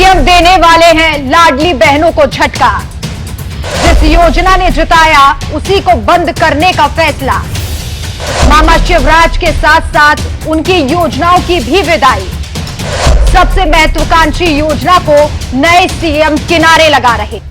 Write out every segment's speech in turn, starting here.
CM देने वाले हैं लाडली बहनों को झटका। जिस योजना ने जिताया उसी को बंद करने का फैसला। मामा शिवराज के साथ साथ उनकी योजनाओं की भी विदाई। सबसे महत्वाकांक्षी योजना को नए सीएम किनारे लगा रहे।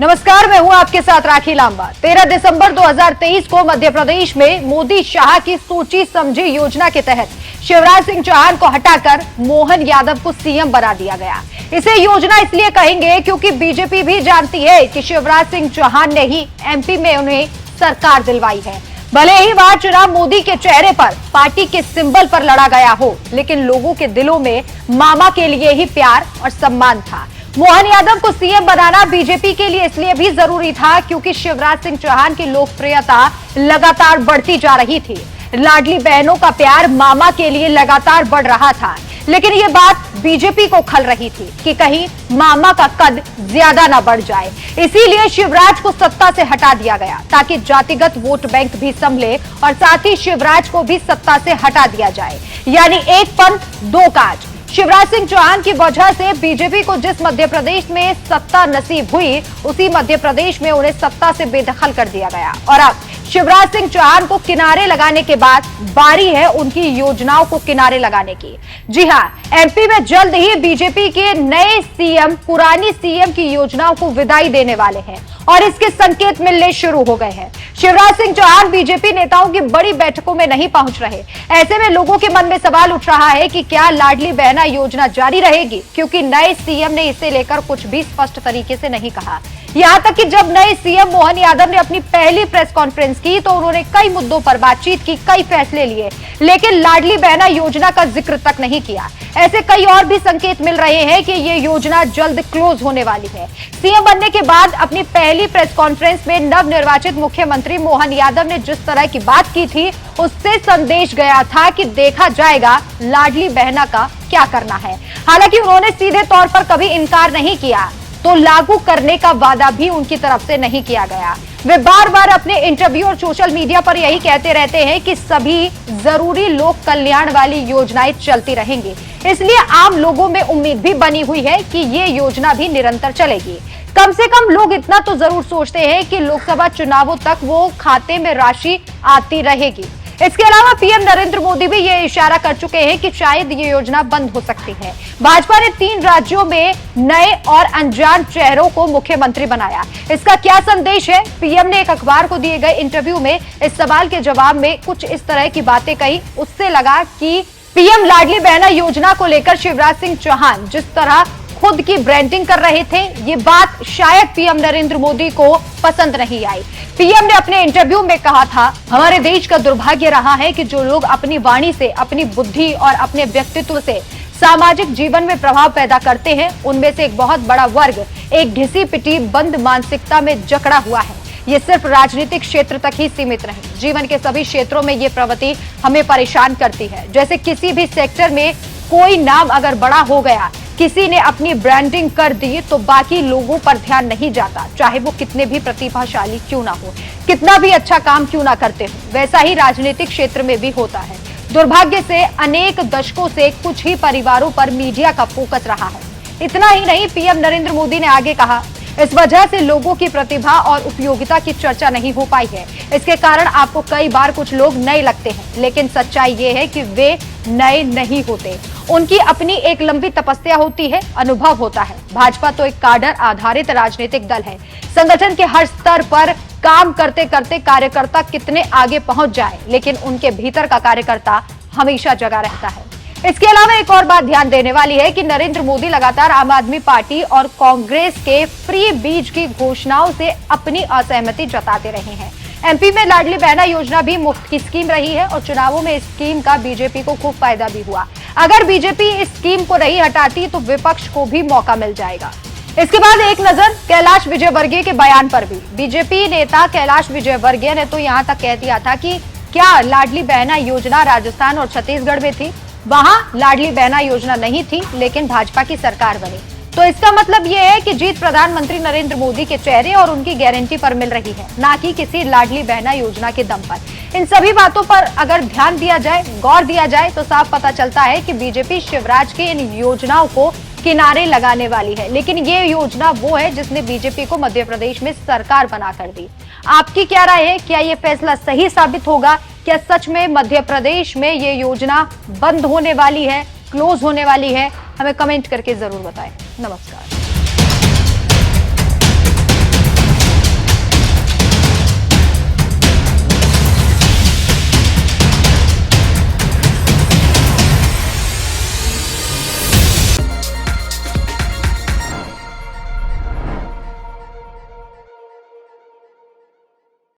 नमस्कार, मैं हूं आपके साथ राखी लांबा। 13 दिसंबर 2023 को मध्य प्रदेश में मोदी शाह की सोची समझी योजना के तहत शिवराज सिंह चौहान को हटाकर मोहन यादव को सीएम बना दिया गया। इसे योजना इसलिए कहेंगे क्योंकि बीजेपी भी जानती है कि शिवराज सिंह चौहान ने ही एमपी में उन्हें सरकार दिलवाई है। भले ही वह चुनाव मोदी के चेहरे पर, पार्टी के सिंबल पर लड़ा गया हो, लेकिन लोगों के दिलों में मामा के लिए ही प्यार और सम्मान था। मोहन यादव को सीएम बनाना बीजेपी के लिए इसलिए भी जरूरी था क्योंकि शिवराज सिंह चौहान की लोकप्रियता लगातार बढ़ती जा रही थी। लाडली बहनों का प्यार मामा के लिए लगातार बढ़ रहा था, लेकिन ये बात बीजेपी को खल रही थी कि कहीं मामा का कद ज्यादा ना बढ़ जाए। इसीलिए शिवराज को सत्ता से हटा दिया गया ताकि जातिगत वोट बैंक भी संभले और साथ ही शिवराज को भी सत्ता से हटा दिया जाए। यानी एक पंथ दो काज। शिवराज सिंह चौहान की वजह से बीजेपी को जिस मध्य प्रदेश में सत्ता नसीब हुई, उसी मध्य प्रदेश में उन्हें सत्ता से बेदखल कर दिया गया। और अब शिवराज सिंह चौहान को किनारे लगाने के बाद बारी है उनकी योजनाओं को किनारे लगाने की। जी हां, एमपी में जल्द ही बीजेपी के नए सीएम पुरानी सीएम की योजनाओं को विदाई देने वाले हैं और इसके संकेत मिलने शुरू हो गए हैं। शिवराज सिंह चौहान बीजेपी नेताओं की बड़ी बैठकों में नहीं पहुंच रहे। ऐसे में लोगों के मन में सवाल उठ रहा है कि क्या लाडली बहना योजना जारी रहेगी, क्योंकि नए सीएम ने इसे लेकर कुछ भी स्पष्ट तरीके से नहीं कहा। यहां तक कि जब नए सीएम मोहन यादव ने अपनी पहली प्रेस कॉन्फ्रेंस की तो उन्होंने कई मुद्दों पर बातचीत की, कई फैसले लिए, लेकिन लाडली बहना योजना का जिक्र तक नहीं किया। ऐसे कई और भी संकेत मिल रहे हैं कि ये योजना जल्द क्लोज होने वाली है। सीएम बनने के बाद अपनी पहली प्रेस कॉन्फ्रेंस में नवनिर्वाचित मुख्यमंत्री मोहन यादव ने जिस तरह की बात की थी, उससे संदेश गया था कि देखा जाएगा लाडली बहना का क्या करना है। हालांकि उन्होंने सीधे तौर पर कभी इनकार नहीं किया, तो लागू करने का वादा भी उनकी तरफ से नहीं किया गया। वे बार बार अपने इंटरव्यू और सोशल मीडिया पर यही कहते रहते हैं कि सभी जरूरी लोक कल्याण वाली योजनाएं चलती रहेंगी। इसलिए आम लोगों में उम्मीद भी बनी हुई है कि ये योजना भी निरंतर चलेगी। कम से कम लोग इतना तो जरूर सोचते हैं कि लोकसभा चुनावों तक वो खाते में राशि आती रहेगी। इसके अलावा पीएम नरेंद्र मोदी भी ये इशारा कर चुके हैं कि शायद ये योजना बंद हो सकती है। भाजपा ने 3 राज्यों में नए और अनजान चेहरों को मुख्यमंत्री बनाया। इसका क्या संदेश है? पीएम ने एक अखबार को दिए गए इंटरव्यू में इस सवाल के जवाब में कुछ इस तरह की बातें कही। उससे लगा कि पीएम लाडली बहना योजना को लेकर शिवराज सिंह चौहान जिस तरह खुद की ब्रांडिंग कर रहे थे, ये बात शायद पीएम नरेंद्र मोदी को पसंद नहीं आई। पीएम ने अपने इंटरव्यू में कहा था, हमारे देश का दुर्भाग्य रहा है कि जो लोग अपनी वाणी से, अपनी बुद्धि और अपने व्यक्तित्व से सामाजिक जीवन में प्रभाव पैदा करते हैं, उनमें से एक बहुत बड़ा वर्ग एक घिसी पिटी बंद मानसिकता में जकड़ा हुआ है। ये सिर्फ राजनीतिक क्षेत्र तक ही सीमित नहीं, जीवन के सभी क्षेत्रों में ये प्रवृत्ति हमें परेशान करती है। जैसे किसी भी सेक्टर में कोई नाम अगर बड़ा हो गया, किसी ने अपनी ब्रांडिंग कर दी, तो बाकी लोगों पर ध्यान नहीं जाता, चाहे वो कितने भी प्रतिभाशाली क्यों ना हो, कितना भी अच्छा काम क्यों ना करते हो। वैसा ही राजनीतिक क्षेत्र में भी होता है। दुर्भाग्य से अनेक दशकों से कुछ ही परिवारों पर मीडिया का फोकस रहा है। इतना ही नहीं, पीएम नरेंद्र मोदी ने आगे कहा, इस वजह से लोगों की प्रतिभा और उपयोगिता की चर्चा नहीं हो पाई है। इसके कारण आपको कई बार कुछ लोग नए लगते हैं, लेकिन सच्चाई ये है कि वे नए नहीं होते। उनकी अपनी एक लंबी तपस्या होती है, अनुभव होता है। भाजपा तो एक काडर आधारित राजनीतिक दल है। संगठन के हर स्तर पर काम करते करते कार्यकर्ता कितने आगे पहुंच जाए, लेकिन उनके भीतर का कार्यकर्ता हमेशा जगा रहता है। इसके अलावा एक और बात ध्यान देने वाली है कि नरेंद्र मोदी लगातार आम आदमी पार्टी और कांग्रेस के फ्री बीज की घोषणाओं से अपनी असहमति जताते रहे हैं। एमपी में लाडली बहना योजना भी मुफ्त की स्कीम रही है और चुनावों में इस स्कीम का बीजेपी को खूब फायदा भी हुआ। अगर बीजेपी इस स्कीम को नहीं हटाती तो विपक्ष को भी मौका मिल जाएगा। इसके बाद एक नजर कैलाश विजयवर्गीय के बयान पर भी। बीजेपी नेता कैलाश विजयवर्गीय ने तो यहां तक कह दिया था कि क्या लाडली बहना योजना राजस्थान और छत्तीसगढ़ में थी, वहां लाडली बहना योजना नहीं थी, लेकिन भाजपा की सरकार बनी। तो इसका मतलब यह है कि जीत प्रधानमंत्री नरेंद्र मोदी के चेहरे और उनकी गारंटी पर मिल रही है, ना कि किसी लाडली बहना योजना के दम पर। इन सभी बातों पर अगर ध्यान दिया जाए, गौर दिया जाए, तो साफ पता चलता है कि बीजेपी शिवराज की इन योजनाओं को किनारे लगाने वाली है। लेकिन ये योजना वो है जिसने बीजेपी को मध्य प्रदेश में सरकार बनाकर दी। आपकी क्या राय है? क्या ये फैसला सही साबित होगा? क्या सच में मध्य प्रदेश में ये योजना बंद होने वाली है, क्लोज होने वाली है? हमें कमेंट करके जरूर बताएं। नमस्कार।